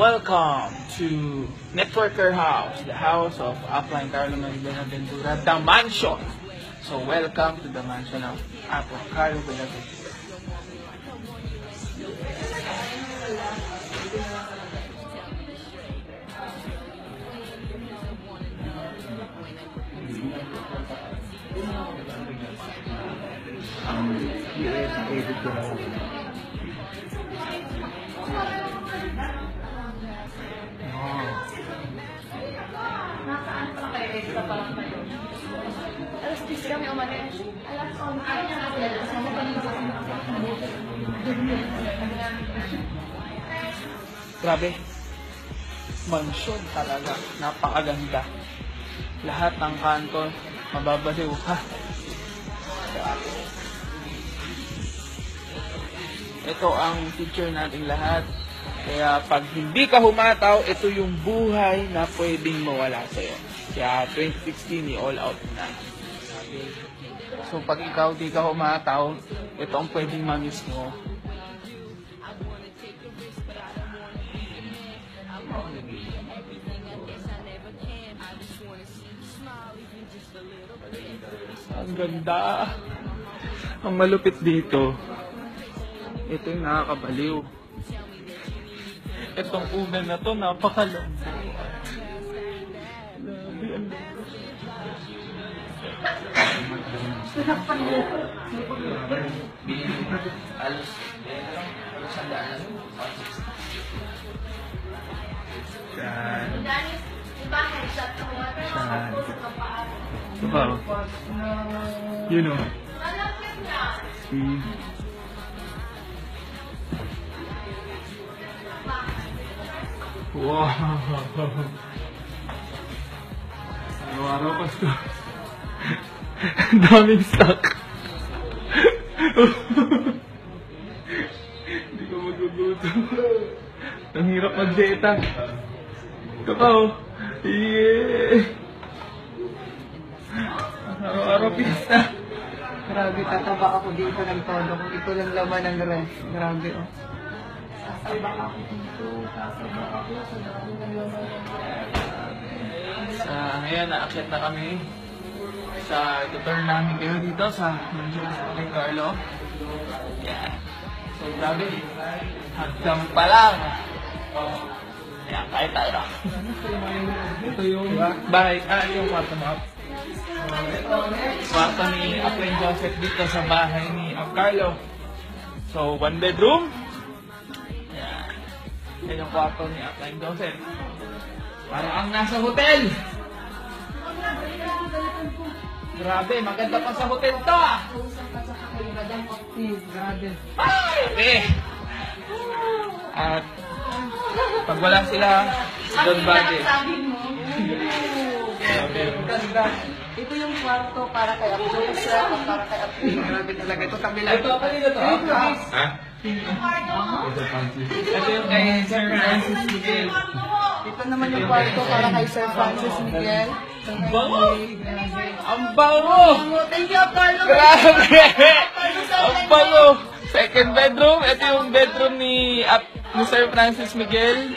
Welcome to Networker House, the house of Upline Carlo Buenaventura, the mansion. So welcome to the mansion of Upline Carlo Buenaventura. Nasaan pa lang kayo? Extra pa lang kayo. Alas 10 kami umalis. Alas 11 kasama pa nila kasi Grabe. Mansion talaga. Napakaganda. Lahat ng kanto, mababaliw ka. Ito ang picture nating lahat. Kaya pag hindi ka humataw, ito yung buhay na pwedeng mawala sa'yo. Kaya 2016, i-all out na. So pag ikaw di ka humataw, ito ang pwedeng mamiss mo. Ang ganda. Ang malupit dito. Ito yung nakakabaliw. Itong unan na to, napakalambot. Wow. You know. Wow. Araw-araw pa ito. Ang daming stock. Hindi ko maguguto. Ang hirap mag-data. Ito pa oh. Yeah. Araw-araw pista. Grabe, tataba ako dito ng todo. Kung ito lang laman ng rest. Grabe, oh. Tataba ako dito. Tataba ako. Sa dami ng laman ng rest. Ngayon, naakyat na kami sa tutor namin kayo dito sa Mansion ni Carlo. Yeah. So, grabe. Hagdang pa lang. Kaya, kahit tayo. Ito yung bahay. Yung kwarto mo. Kwarto ni Upline Joseph dito sa bahay ni Carlo. So, 1 bedroom. Yeah. Yan yung kwarto ni Upline Joseph. Parang ang nasa hotel. Grabe, maganda pa sa hotel to ah. Grabe. Grabe. At pag wala sila, Don Bade. Ganda. Ito yung kwarto para kay Joseph at para kay Apri. Grabe talaga. Ito kami lang. Ito, kanina to? Ha? Ito yung kay Sir Francis Miguel. Ito naman yung kwarto para kay Sir Francis Miguel. Ang bango! Ang bango! Thank you, Carlo. Grabe! Ang bango! Second bedroom. Ito yung bedroom ni Sir Francis Miguel.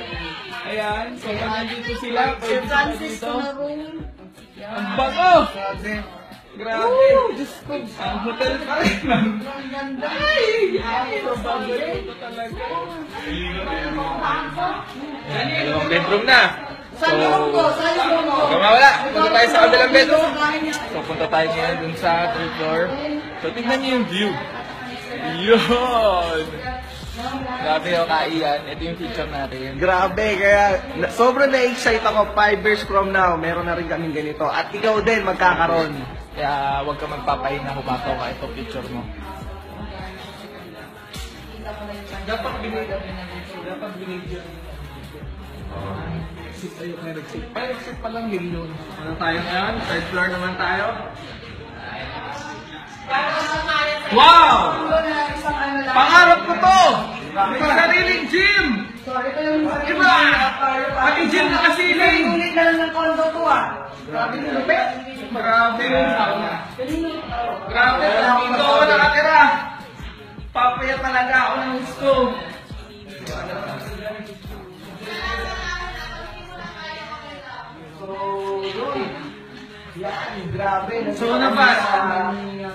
Ayan. So, nandito sila. Sir Francis na room. Ang bango! Grabe. Grabe! Diyos ko. Ang hotel pa rin. Ang ganda. Ay! Probable. Ito talaga. Yan, dalawang bedroom na. Saan yung ko? Saan yung ko? Huwag mawala. Punta tayo sa kabilang bedroom. So, punta tayo ngayon dun sa 3rd floor. So, tingnan niyo yung view. Yun! Grabe yung kaiyan. Ito yung picture natin. Grabe, kaya sobrang na-excite ako. 5 years from now, meron na rin kaming ganito. At ikaw din, magkakaroon. Kaya huwag ka magpapahinga, humataw ka. Ito picture mo. Dapat binigyan. Dapat binigyan. Ayun, nag-sit. Ay, nag-sit pa lang yun. Ano tayo ngayon? 3rd floor naman tayo. Wow! Pangarap ko to! May sariling gym! Diba? Pati gym na kasiling! Ulit na lang ng condo to ah. Grabe yung lupit. Grabe! Grabe! Dito ako nakatira! Papaya talaga ako ng gusto! Yan, grabe. Sauna ba?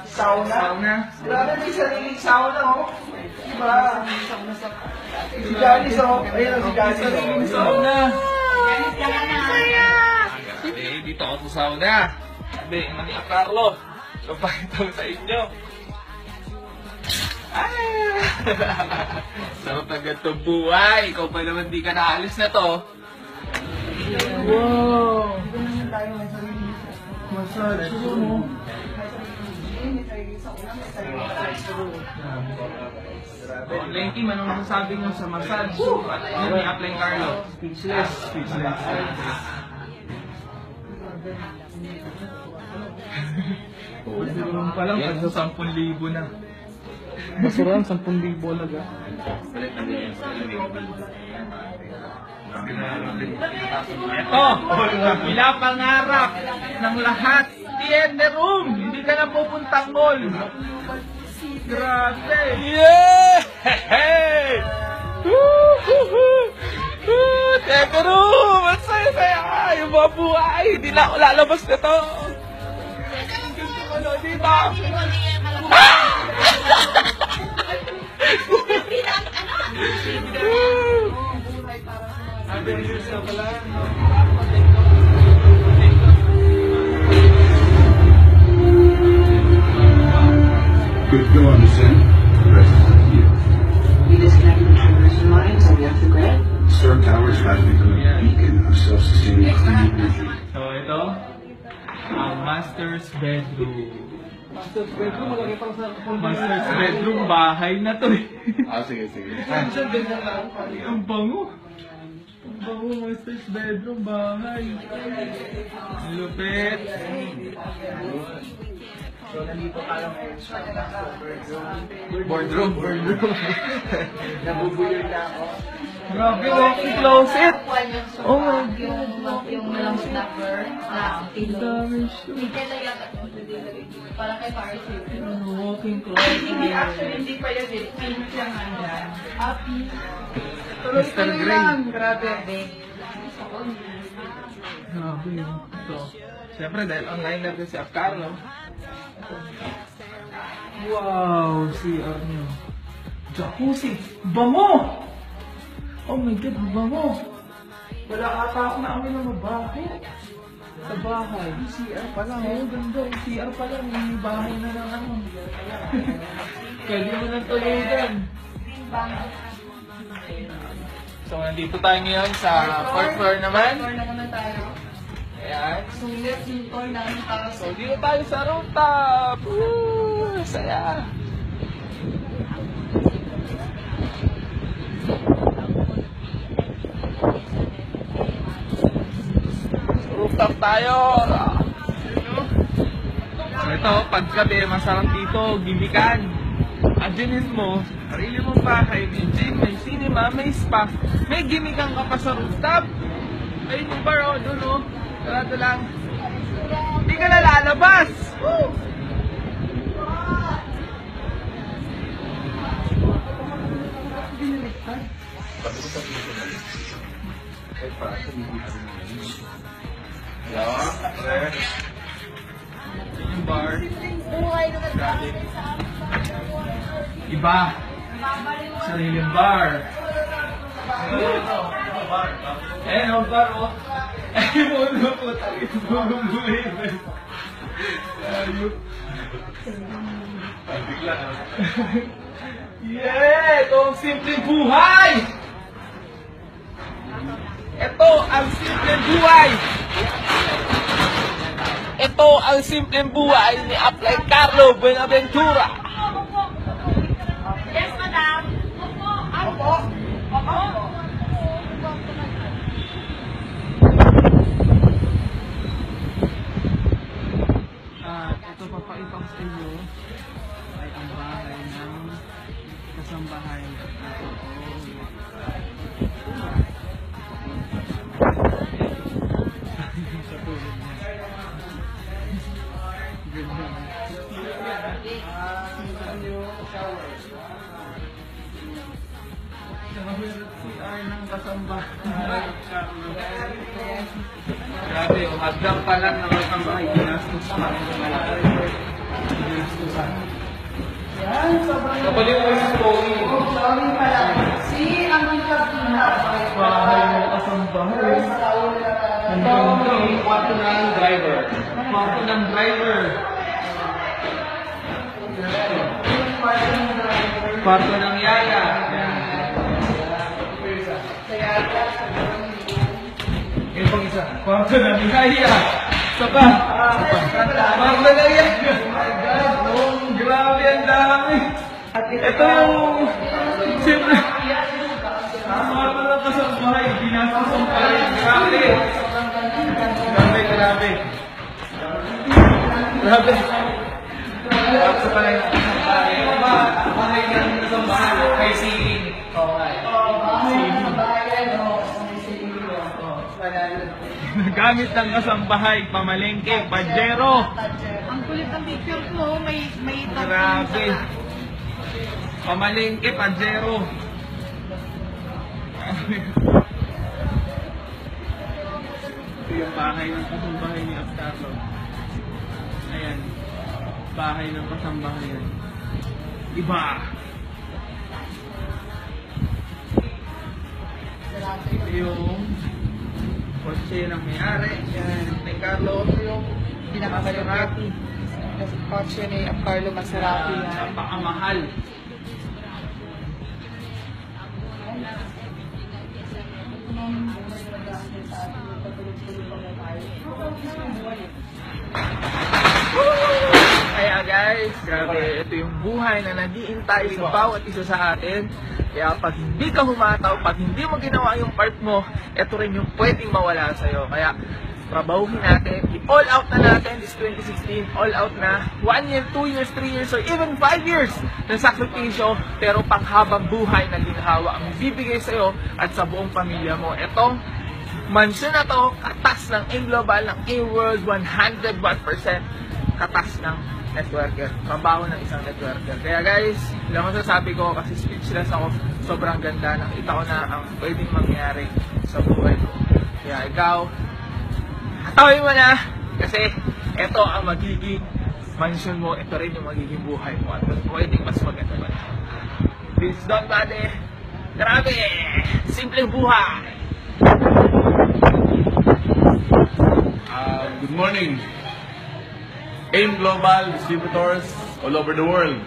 Sauna? Sauna. Grabe, may sariling sauna, oh. Diba? Si Janice, oh. Ayun, si Janice, oh. Sauna. Saya! Dito ako sa sauna. Sabi, mani Carlo. So, pakita ko sa inyo. So, tagatong buhay. Ikaw pa naman di ka naalis na to. Wow! Massage mo. Oh, Lenky, anong masasabi mo sa massage? Ano ni Apply Carlo? Speechless. Speechless. Basura pa lang, pag sa 10,000 na. Basura lang, 10,000 lang. Ito, pinapangarap ng lahat. TN room, hindi ka na pupuntang mall. Grabe. Yeah! Hey! Teka room, ang saya-saya. Yung mga buhay, hindi na ako lalabas na to. Ano dito? Good go on the sim. The rest is up to you. We disconnect the transmission lines and we have the grid. Star Towers has become a beacon of self-sustaining clean energy. So ito, ang master's bedroom. Master's bedroom, malaki pang sa Master's bedroom, bahay na to eh. Sige. Ang bango. Ang bango, master's bedroom, bahay. Ang lupit. So, nandito ka lang ngayon sa Boardroom. Nabubulol na ako. Grabe, walk-in closet. Oh my Yung walang stopper na pillow. dami siya. Hindi na yata. Parang kay Paris yun. Walk-in closet. hindi pa yan eh. Pink lang andyan. Happy. Mr. Gray. Grabe. Grabe yun. Ito. Siyempre dahil online na rin si Carlo. Wow, CR niyo. Jacuzzi. Bango! Oh my God, bango! Wala ata ako na amoy na mabaho. Sa bahay. CR pa lang. Oh, ganda. CR pa lang. May bahay na lang ano. Pwede mo nang tulugan. So, nandito tayo ngayon sa 4th floor naman. Tour na muna tayo. Ayan. Sulit yung tour namin para sa... So, dito tayo sa rooftop! Woo! Saya! Rooftop tayo! So, ito, paggabi, masarap dito, gimikan. Andiyan mismo, sarili mong bahay, may gym, may cinema, may spa, may gimikan ka pa sa rooftop. Ayun yung bar, oh, dun, oh. Sarado lang. Hindi ka na lalabas! Woo! Hello? Yung bar. Iba. Sariling bar. Eh, no bar, oh. Eh, mundo po tayo. Bumbuhay ba? Ayup. Bigla na. Yeah! Ito ang simpleng buhay! Ito ang simpleng buhay! Ito ang simpleng buhay ni Apply Carlo Buenaventura! Yes, madam. Opo. Ito papakita ko sa inyo ay ang bahay ng kasambahay. Sa tulog niya. Ganda. CR ng kasambahay. Grabe, hagdan pa lang ng kasambahay. Ginastos pa. Ginastusan. Yan, sobrang Kapali mo yung story. sorry pala. Si Aming Kapina. Bahay ng kasambahay. Ito, yung kwarto ng driver. Kwarto ng driver. Kwarto ng yaya. Ito pang isa. Kwarto ng yaya. Isa pa. Kwarto ng yaya. Oh my God. Oh, grabe ang dami. At Ito yung... Siyempre. Kwarto ng kasambahay. Ginastos ang pala. Grabe. Grabe. Grabe. Sa palay ng kasambahay. Palay ng kasambahay. May ceiling. Okay. Nagamit ng kasambahay, pamalengke, pajero. Ang kulit ng picture ko, may Grabe. Pamalengke, pajero. Ito yung bahay ng kasambahay ni Abtarlo. Ayan. Bahay ng kasambahay yan. Iba. Ito yung kotse ng may-ari. Yan. May Carlo. Ito yung pinakamalaki. Kotse ni Carlo Masarapi. Napakamahal. Kaya guys, grabe, ito yung buhay na nag-iintay sa bawat isa sa atin. Kaya pag hindi ka humataw, pag hindi mo ginawa yung part mo, ito rin yung pwedeng mawala sa'yo. Kaya trabahuhin natin, i-all out na natin this 2016, all out na 1 year, 2 years, 3 years, or even 5 years ng sakripisyo, pero panghabang buhay na ginhawa ang bibigay sa'yo at sa buong pamilya mo. Itong mansion na to, katas ng A-Global, ng A-World, 101% katas ng networker, trabaho ng isang networker. Kaya guys, lang masasabi ko kasi speechless ako, sobrang ganda, nakita ko na ang pwedeng mangyari sa buhay ko. Kaya ikaw, hatawin mo na kasi ito ang magiging mansion mo, ito rin yung magiging buhay mo at pwedeng mas maganda pa. Please don't bother. Grabe! Simpleng buhay! Good morning. AIM Global Distributors all over the world.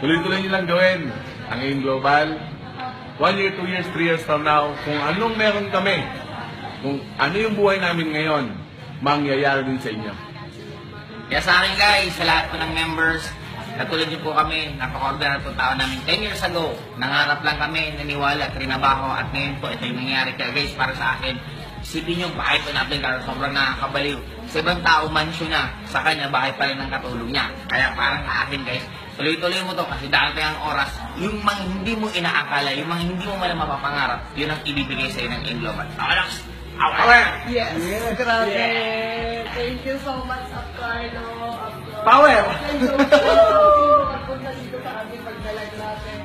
Tuloy-tuloy nyo lang gawin ang AIM Global. 1 year, 2 years, 3 years from now, kung anong meron kami, kung ano yung buhay namin ngayon, mangyayari din sa inyo. Kaya sa akin guys, sa lahat po ng members, katulad niyo po kami, napaka-order po tao namin 10 years ago. Nangarap lang kami, naniwala, trinabaho, at ngayon po ito yung nangyari. Kaya guys, para sa akin, isipin nyo, bahay po na-apply ka, sobrang nakakabaliw. Sa ibang tao, mansion na, sa kanya, bahay pa rin ang katulog niya. Kaya parang sa akin guys, tuloy-tuloy mo to kasi darating ang oras, yung mga hindi mo inaakala, yung mga hindi mo malang mapapangarap, yun ang ibibigay sa'yo ng AIM Global. Tawalax! Power! Yes! Grabe! Thank you so much, Carlo. Power! Thank you so much. Pagpunta dito sa ating pagdalag natin.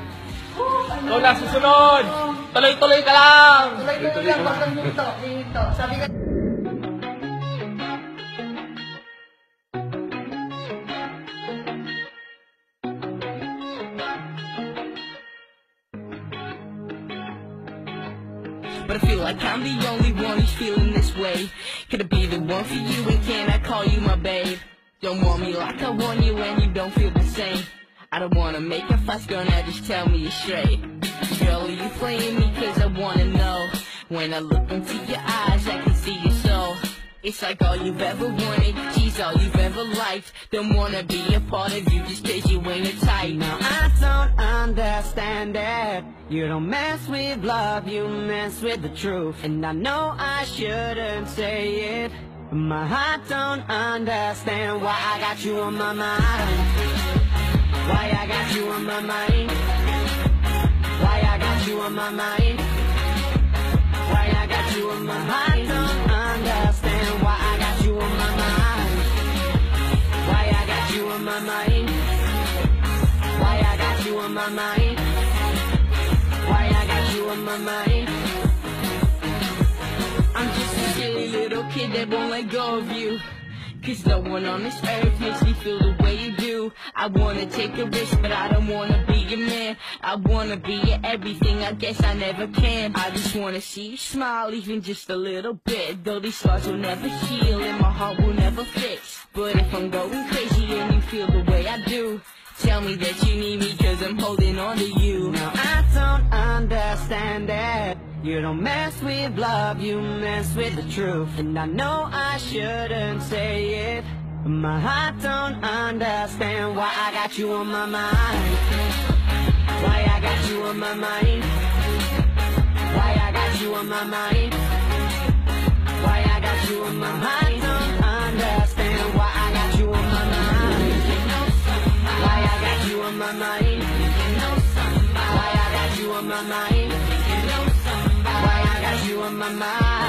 Ikaw na susunod! Tuloy-tuloy ka lang! Tuloy-tuloy lang, wag kang hinto. Sabi ka... But I feel like I'm the only one who's feeling this way. Could I be the one for you and can I call you my babe? Don't want me like I want you and you don't feel the same. I don't wanna make a fuss, girl, now just tell me it straight. Girl, are you playing me? Cause I wanna know. When I look into your eyes, I can see your soul. It's like all you've ever wanted, she's all you've ever liked. Don't wanna be a part of you just cause you ain't a type. Now I don't understand it. You don't mess with love, you mess with the truth. And I know I shouldn't say it, but my heart don't understand why I got you on my mind. Why I got you on my mind. Why I got you on my mind. Why I got you on my mind. Don't understand why I got you on my mind. Why I got you on my mind. Why I got you on my mind. Why I got you on my mind. I'm just a silly little kid that won't let go of you. Cause no one on this earth makes me feel the way you do. I wanna take a risk, but I don't wanna be your man. I wanna be your everything, I guess I never can. I just wanna see you smile, even just a little bit. Though these scars will never heal and my heart will never fix. But if I'm going crazy and you feel the way I do, tell me that you need me, cause I'm holding on to you. Now I don't understand it. You don't mess with love, you mess with the truth. And I know I shouldn't say it, but my heart don't understand why I got you on my mind. Why I got you on my mind. Why I got you on my mind. Why I got you on my mind. Don't understand why I got you on my mind. Why I got you on my mind. Why I got you on my mind. Why I got you on my mind.